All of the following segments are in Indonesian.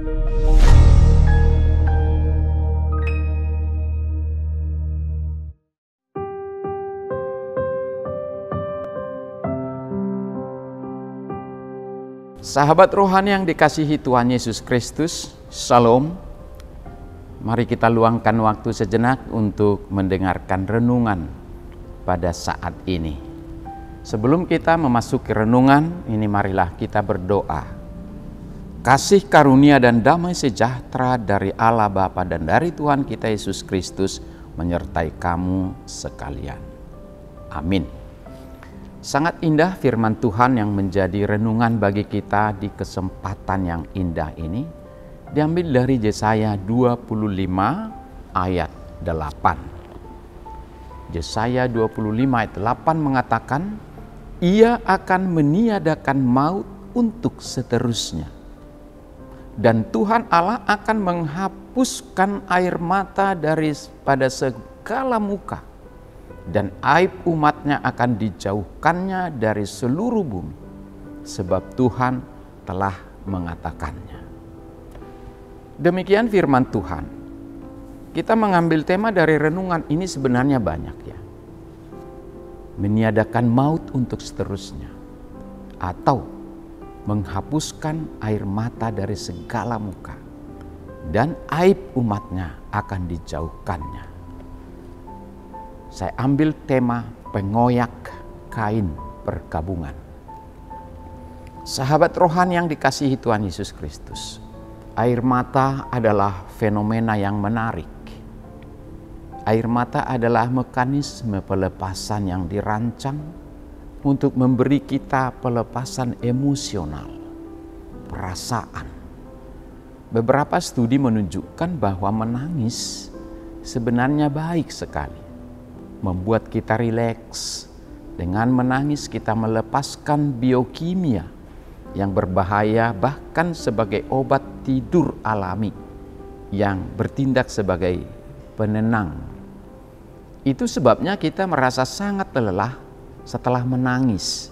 Sahabat rohani yang dikasihi Tuhan Yesus Kristus, Shalom. Mari kita luangkan waktu sejenak untuk mendengarkan renungan pada saat ini. Sebelum kita memasuki renungan ini, marilah kita berdoa. Kasih karunia dan damai sejahtera dari Allah Bapa dan dari Tuhan kita Yesus Kristus menyertai kamu sekalian. Amin. Sangat indah firman Tuhan yang menjadi renungan bagi kita di kesempatan yang indah ini diambil dari Yesaya 25 ayat 8. Yesaya 25 ayat 8 mengatakan, Ia akan meniadakan maut untuk seterusnya. Dan Tuhan Allah akan menghapuskan air mata daripada segala muka. Dan aib umatnya akan dijauhkannya dari seluruh bumi, sebab Tuhan telah mengatakannya. Demikian firman Tuhan. Kita mengambil tema dari renungan ini sebenarnya banyak ya. Meniadakan maut untuk seterusnya, atau menghapuskan air mata dari segala muka, dan aib umatnya akan dijauhkannya. Saya ambil tema pengoyak kain perkabungan. Sahabat rohani yang dikasihi Tuhan Yesus Kristus, air mata adalah fenomena yang menarik. Air mata adalah mekanisme pelepasan yang dirancang untuk memberi kita pelepasan emosional, perasaan. Beberapa studi menunjukkan bahwa menangis sebenarnya baik sekali. Membuat kita rileks. Dengan menangis kita melepaskan biokimia yang berbahaya, bahkan sebagai obat tidur alami yang bertindak sebagai penenang. Itu sebabnya kita merasa sangat lelah setelah menangis.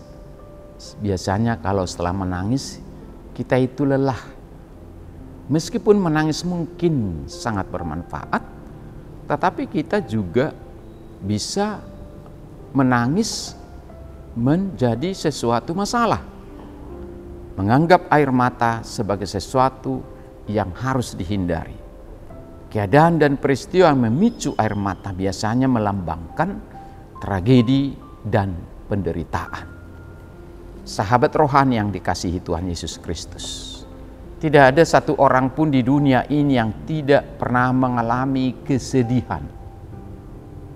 Biasanya kalau setelah menangis kita itu lelah. Meskipun menangis mungkin sangat bermanfaat, tetapi kita juga bisa menangis menjadi sesuatu masalah. Menganggap air mata sebagai sesuatu yang harus dihindari. Keadaan dan peristiwa yang memicu air mata biasanya melambangkan tragedi dan penderitaan. Sahabat rohani yang dikasihi Tuhan Yesus Kristus, tidak ada satu orang pun di dunia ini yang tidak pernah mengalami kesedihan.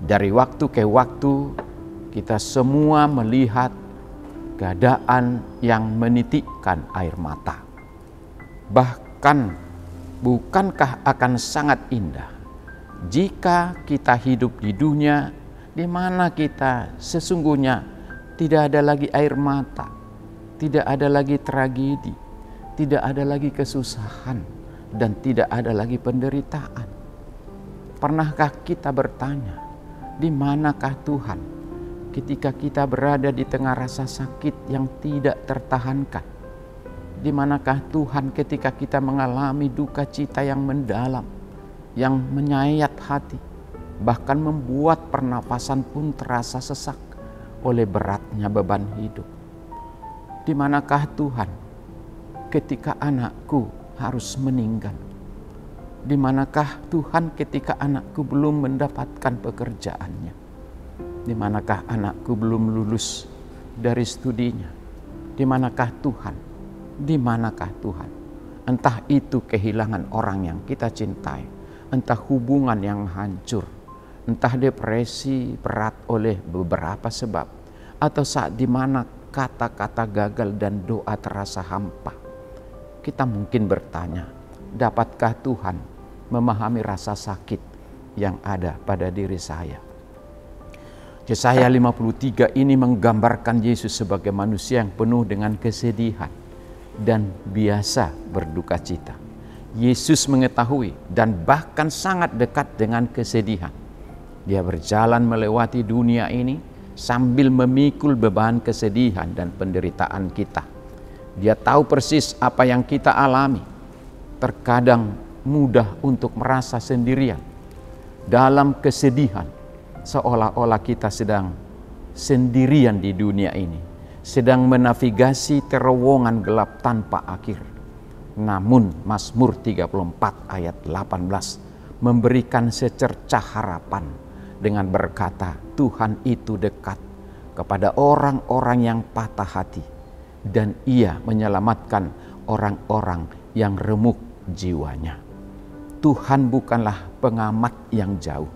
Dari waktu ke waktu kita semua melihat keadaan yang menitikkan air mata. Bahkan bukankah akan sangat indah jika kita hidup di dunia di mana kita sesungguhnya tidak ada lagi air mata, tidak ada lagi tragedi, tidak ada lagi kesusahan, dan tidak ada lagi penderitaan. Pernahkah kita bertanya, di manakah Tuhan ketika kita berada di tengah rasa sakit yang tidak tertahankan? Di manakah Tuhan ketika kita mengalami duka cita yang mendalam, yang menyayat hati, bahkan membuat pernapasan pun terasa sesak oleh beratnya beban hidup? Di manakah Tuhan ketika anakku harus meninggal? Di manakah Tuhan ketika anakku belum mendapatkan pekerjaannya? Di manakah anakku belum lulus dari studinya? Di manakah Tuhan? Di manakah Tuhan? Entah itu kehilangan orang yang kita cintai, entah hubungan yang hancur, entah depresi berat oleh beberapa sebab, atau saat di mana kata-kata gagal dan doa terasa hampa. Kita mungkin bertanya, dapatkah Tuhan memahami rasa sakit yang ada pada diri saya? Yesaya 53 ini menggambarkan Yesus sebagai manusia yang penuh dengan kesedihan dan biasa berduka cita. Yesus mengetahui dan bahkan sangat dekat dengan kesedihan. Dia berjalan melewati dunia ini sambil memikul beban kesedihan dan penderitaan kita. Dia tahu persis apa yang kita alami. terkadang mudah untuk merasa sendirian dalam kesedihan, seolah-olah kita sedang sendirian di dunia ini, sedang menavigasi terowongan gelap tanpa akhir. Namun Mazmur 34 ayat 18 memberikan secercah harapan dengan berkata, Tuhan itu dekat kepada orang-orang yang patah hati dan Ia menyelamatkan orang-orang yang remuk jiwanya. Tuhan bukanlah pengamat yang jauh.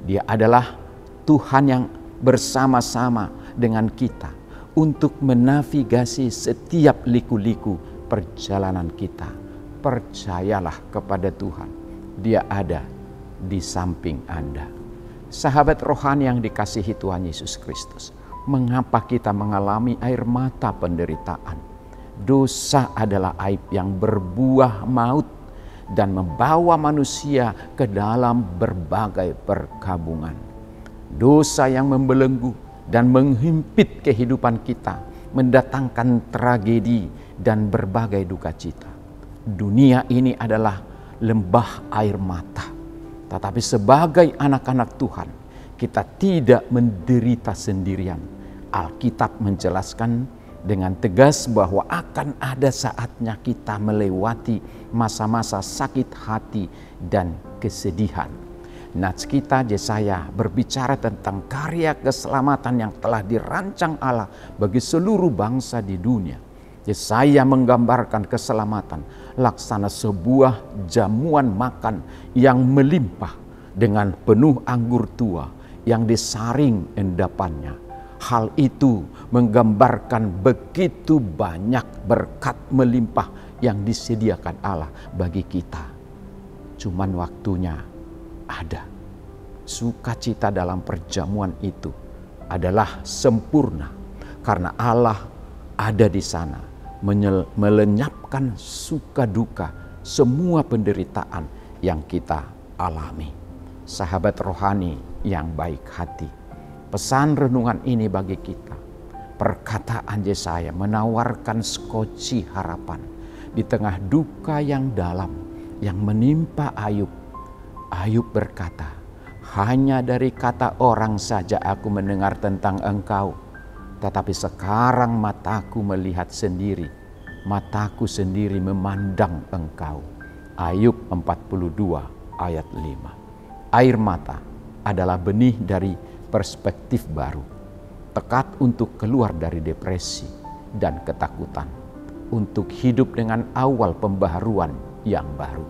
Dia adalah Tuhan yang bersama-sama dengan kita untuk menavigasi setiap liku-liku perjalanan kita. Percayalah kepada Tuhan. Dia ada di samping Anda. Sahabat rohani yang dikasihi Tuhan Yesus Kristus, mengapa kita mengalami air mata penderitaan? Dosa adalah aib yang berbuah maut dan membawa manusia ke dalam berbagai perkabungan. Dosa yang membelenggu dan menghimpit kehidupan kita, mendatangkan tragedi dan berbagai duka cita. Dunia ini adalah lembah air mata. Tetapi sebagai anak-anak Tuhan, kita tidak menderita sendirian. Alkitab menjelaskan dengan tegas bahwa akan ada saatnya kita melewati masa-masa sakit hati dan kesedihan. Nats kita Yesaya berbicara tentang karya keselamatan yang telah dirancang Allah bagi seluruh bangsa di dunia. Yesaya menggambarkan keselamatan laksana sebuah jamuan makan yang melimpah dengan penuh anggur tua yang disaring endapannya. Hal itu menggambarkan begitu banyak berkat melimpah yang disediakan Allah bagi kita. Cuman waktunya ada. Sukacita dalam perjamuan itu adalah sempurna karena Allah ada di sana melenyapkan suka duka semua penderitaan yang kita alami. Sahabat rohani yang baik hati, pesan renungan ini bagi kita. Perkataan Yesaya menawarkan skoci harapan di tengah duka yang dalam yang menimpa Ayub. Ayub berkata, hanya dari kata orang saja aku mendengar tentang engkau. Tetapi sekarang mataku melihat sendiri, mataku sendiri memandang engkau. Ayub 42 ayat 5. Air mata adalah benih dari perspektif baru. Tekad untuk keluar dari depresi dan ketakutan. Untuk hidup dengan awal pembaharuan yang baru.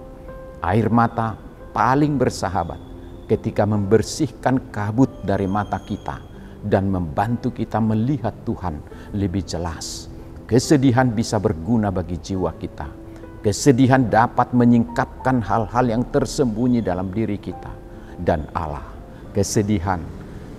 Air mata paling bersahabat ketika membersihkan kabut dari mata kita dan membantu kita melihat Tuhan lebih jelas. Kesedihan bisa berguna bagi jiwa kita. Kesedihan dapat menyingkapkan hal-hal yang tersembunyi dalam diri kita dan Allah. Kesedihan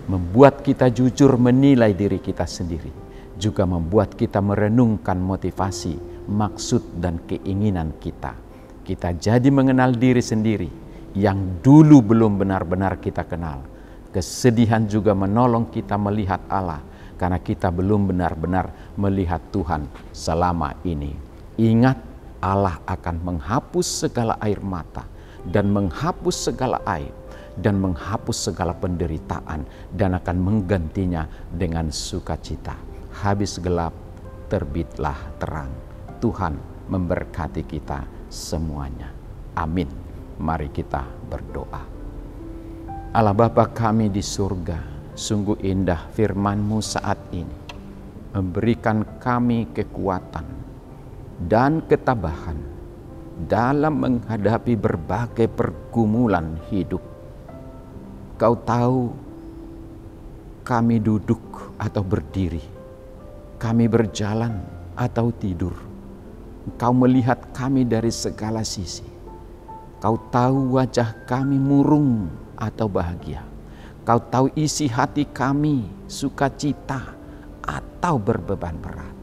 membuat kita jujur menilai diri kita sendiri, juga membuat kita merenungkan motivasi, maksud dan keinginan kita. Kita jadi mengenal diri sendiri yang dulu belum benar-benar kita kenal. Kesedihan juga menolong kita melihat Allah karena kita belum benar-benar melihat Tuhan selama ini. Ingat, Allah akan menghapus segala air mata dan menghapus segala aib dan menghapus segala penderitaan dan akan menggantinya dengan sukacita. Habis gelap, terbitlah terang. Tuhan memberkati kita semuanya. Amin. Mari kita berdoa. Allah Bapa kami di surga, sungguh indah firman-Mu saat ini. Memberikan kami kekuatan dan ketabahan dalam menghadapi berbagai pergumulan hidup. Kau tahu kami duduk atau berdiri, kami berjalan atau tidur. Kau melihat kami dari segala sisi. Kau tahu wajah kami murung atau bahagia. Kau tahu isi hati kami sukacita atau berbeban berat.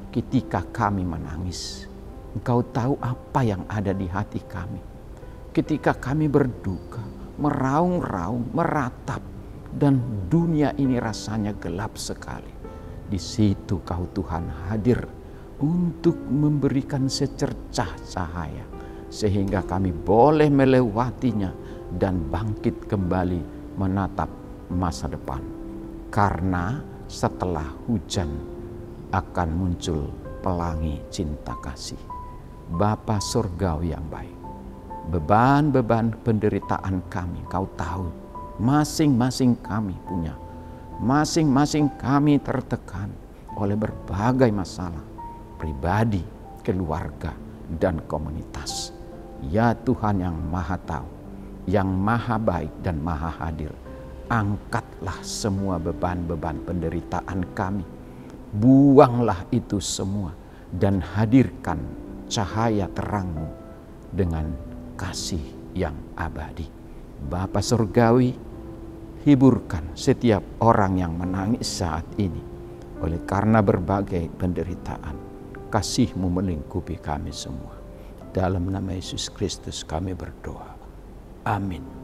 Ketika kami menangis, Engkau tahu apa yang ada di hati kami. Ketika kami berduka, meraung-raung, meratap, dan dunia ini rasanya gelap sekali. Di situ Kau Tuhan hadir untuk memberikan secercah cahaya sehingga kami boleh melewatinya dan bangkit kembali menatap masa depan. Karena setelah hujan akan muncul pelangi cinta kasih. Bapa Surgawi yang baik, beban-beban penderitaan kami Kau tahu, masing-masing kami punya. Masing-masing kami tertekan oleh berbagai masalah pribadi, keluarga, dan komunitas. Ya Tuhan yang Maha Tahu, yang Maha Baik dan Maha Hadir, angkatlah semua beban-beban penderitaan kami. Buanglah itu semua dan hadirkan cahaya terang-Mu dengan kasih yang abadi. Bapa Surgawi, hiburkan setiap orang yang menangis saat ini oleh karena berbagai penderitaan. Kasih-Mu melingkupi kami semua. Dalam nama Yesus Kristus kami berdoa. Amin.